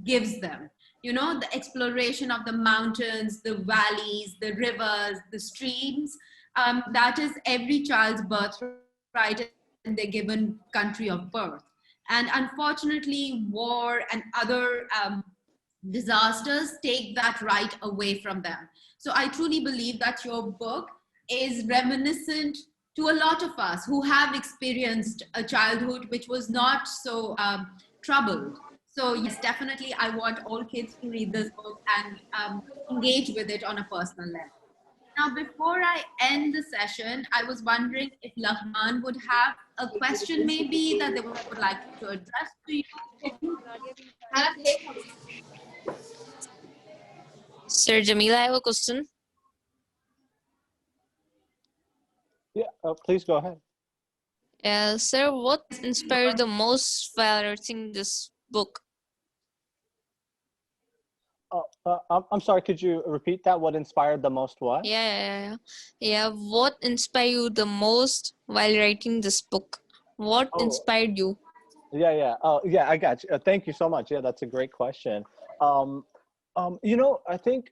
gives them. The exploration of the mountains, the valleys, the rivers, the streams, that is every child's birthright in their given country of birth. And unfortunately, war and other disasters take that right away from them. So I truly believe that your book is reminiscent to a lot of us who have experienced a childhood which was not so troubled. So yes, definitely I want all kids to read this book and engage with it on a personal level. Now, before I end the session, I was wondering if Laghman would have a question maybe that they would like to address to you. Sir Jamila, I have a question. Yeah, please go ahead. Sir, what inspired the most while writing this book? I'm sorry, could you repeat that? What inspired the most what? Yeah. What inspired you the most while writing this book? What inspired you? Yeah. Oh, yeah, I got you. Thank you so much. Yeah, that's a great question. Um, I think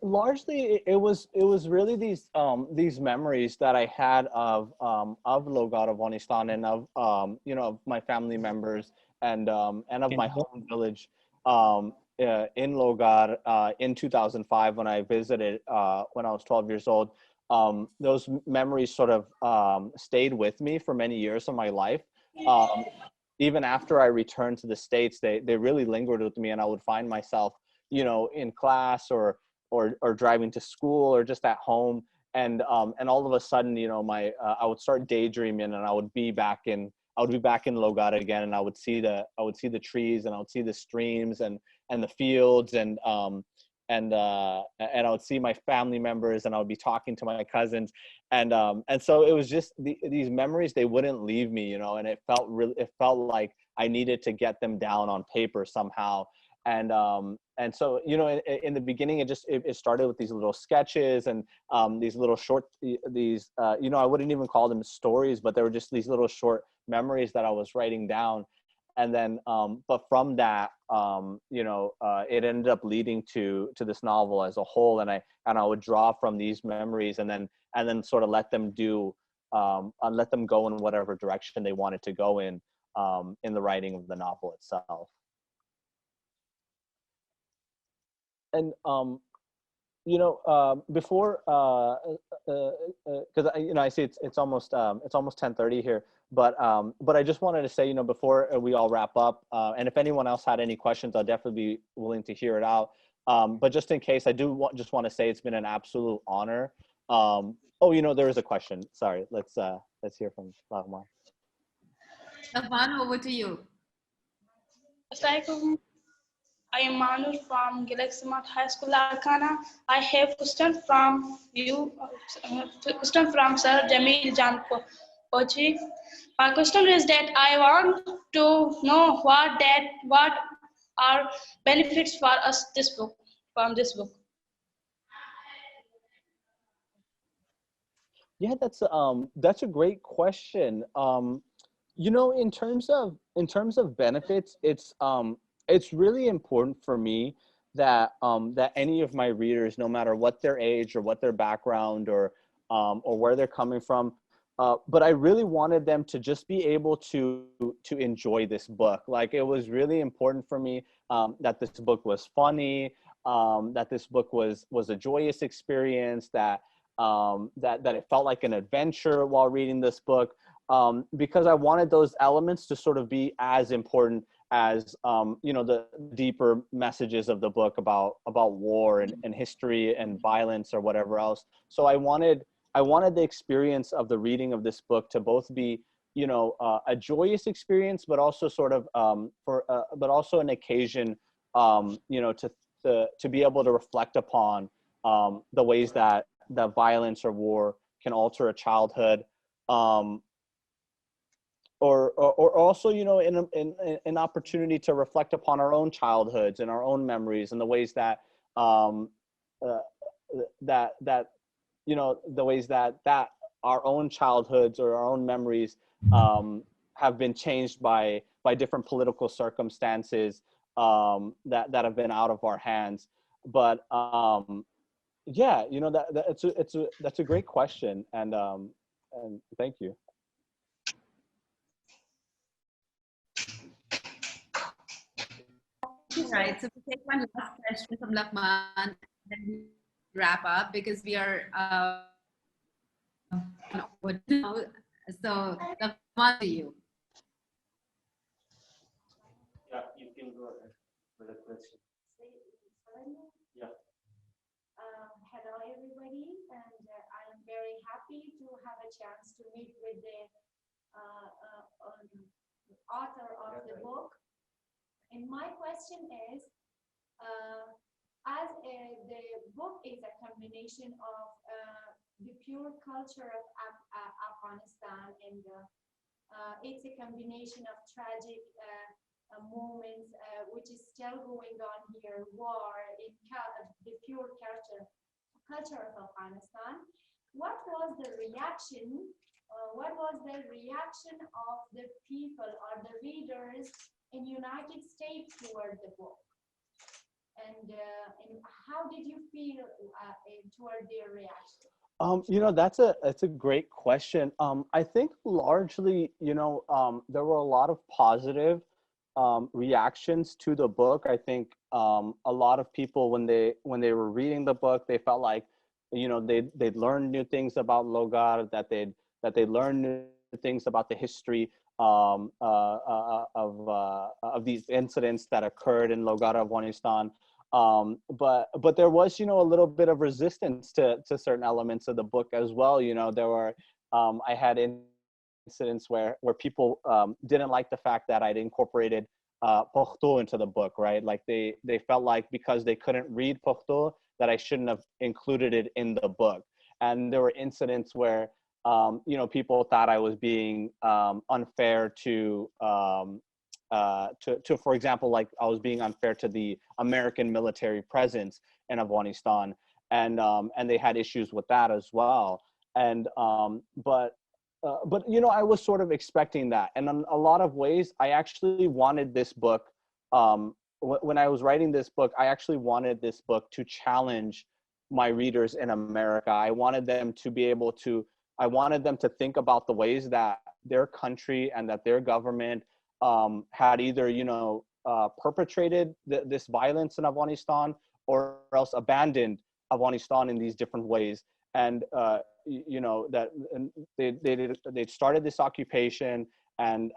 largely it was really these memories that I had of Logod of Afghanistan and of of my family members and of my home village in Logod in 2005 when I visited when I was 12 years old. Those memories sort of stayed with me for many years of my life. Um, Even after I returned to the States, they really lingered with me, and I would find myself, in class or driving to school or just at home, and all of a sudden, my I would start daydreaming, and I would be back in Logata again, and I would see the trees, and I would see the streams and the fields, and I would see my family members, and I would be talking to my cousins, and so it was just these memories. They wouldn't leave me, and it felt like I needed to get them down on paper somehow. And so in the beginning it started with these little sketches and these little short these I wouldn't even call them stories, but they were just these little short memories that I was writing down. And then but from that it ended up leading to this novel as a whole, and I would draw from these memories, and then sort of let them let them go in whatever direction they wanted to go in the writing of the novel itself. And before because I see it's almost 10:30 here, but I just wanted to say, before we all wrap up, and if anyone else had any questions, I'll definitely be willing to hear it out. But just in case, I do just want to say it's been an absolute honor. There is a question. Sorry, let's hear from Laghman. Laghman, over to you. Assalamualaikum. I am Manur from Galaxy Mart High School, Larkana. I have a question from you, question from Sir Jamil Jan Pochi. My question is that I want to know what are benefits for us from this book. Yeah, that's a great question. In terms of benefits, it's really important for me that any of my readers, no matter what their age or what their background or where they're coming from, but I really wanted them to just be able to enjoy this book. Like, it was really important for me that this book was funny, that this book was a joyous experience, that it felt like an adventure while reading this book, because I wanted those elements to sort of be as important as the deeper messages of the book about war and history and violence or whatever else. So I wanted the experience of the reading of this book to both be a joyous experience, but also sort of but also an occasion to be able to reflect upon the ways that violence or war can alter a childhood, or also an opportunity to reflect upon our own childhoods and our own memories, and the ways that the ways that our own childhoods or our own memories have been changed by different political circumstances that have been out of our hands. But yeah, that's a great question, and thank you. Right. So we take one last question from Laghman, then we wrap up because we are so Laghman, to you. Yeah, you can go ahead with a question. Yeah. Hello, everybody, and I am very happy to have a chance to meet with the author of the book. And my question is, as the book is a combination of the pure culture of Afghanistan, and it's a combination of tragic moments which is still going on here, war, the pure culture of Afghanistan. What was the reaction? What was the reaction of the people or the readers in United States toward the book? And how did you feel toward their reaction? You know, that's a great question. I think largely, you know, there were a lot of positive reactions to the book. I think a lot of people, when they were reading the book, they felt like, you know, they'd learned new things about Logar, that they learned new things about the history of these incidents that occurred in Logar, Afghanistan. But there was, you know, a little bit of resistance to certain elements of the book as well. You know, there were I had incidents where people didn't like the fact that I'd incorporated Pokhtó into the book, right? Like they felt like because they couldn't read Pokhtó that I shouldn't have included it in the book. And there were incidents where you know, people thought I was being unfair to, for example, like I was being unfair to the American military presence in Afghanistan, and they had issues with that as well. And but you know, I was sort of expecting that, and in a lot of ways, I actually wanted this book. When I was writing this book, I actually wanted this book to challenge my readers in America. I wanted them to be able to. I wanted them to think about the ways that their country and that their government had either, you know, perpetrated this violence in Afghanistan, or else abandoned Afghanistan in these different ways. And you know, that they started this occupation, and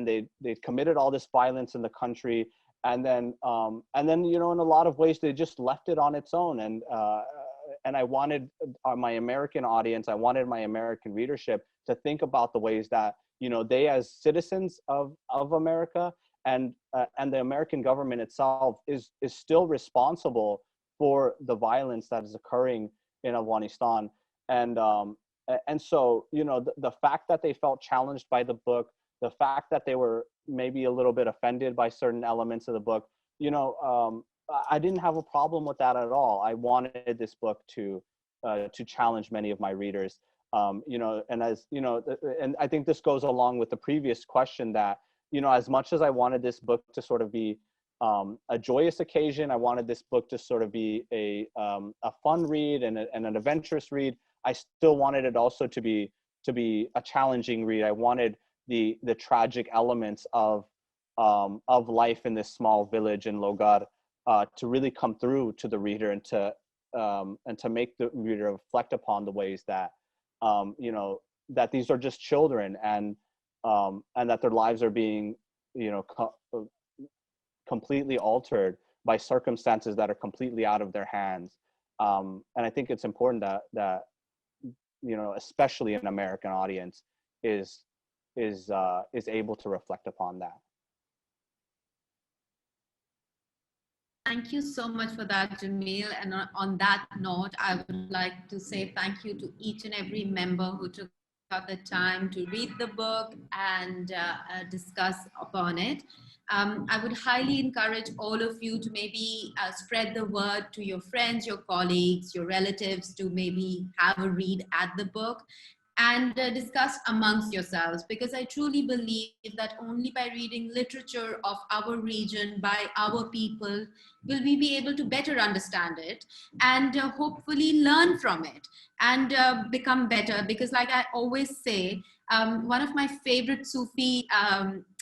they committed all this violence in the country, and then you know, in a lot of ways they just left it on its own. And I wanted my American audience, I wanted my American readership to think about the ways that, you know, they as citizens of America and the American government itself is still responsible for the violence that is occurring in Afghanistan. And so, you know, the fact that they felt challenged by the book, the fact that they were maybe a little bit offended by certain elements of the book, you know, I didn't have a problem with that at all. I wanted this book to challenge many of my readers, you know, and as you know, and I think this goes along with the previous question that, you know, as much as I wanted this book to sort of be a joyous occasion, I wanted this book to sort of be a fun read and an adventurous read, I still wanted it also to be a challenging read. I wanted the tragic elements of life in this small village in Logar to really come through to the reader, and to make the reader reflect upon the ways that you know, that these are just children, and that their lives are being, you know, completely altered by circumstances that are completely out of their hands. And I think it's important that you know, especially an American audience is able to reflect upon that. Thank you so much for that, Jamil. And on that note, I would like to say thank you to each and every member who took out the time to read the book and discuss upon it. I would highly encourage all of you to maybe spread the word to your friends, your colleagues, your relatives, to maybe have a read at the book and discuss amongst yourselves, because I truly believe that only by reading literature of our region by our people will we be able to better understand it and hopefully learn from it and become better. Because like I always say, one of my favorite Sufi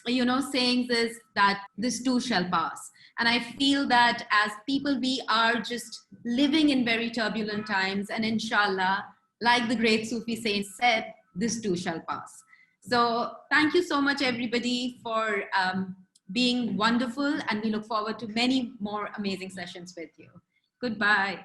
you know, sayings is that this too shall pass. And I feel that as people, we are just living in very turbulent times, and inshallah, like the great Sufi saint said, this too shall pass. So thank you so much, everybody, for being wonderful. And we look forward to many more amazing sessions with you. Goodbye.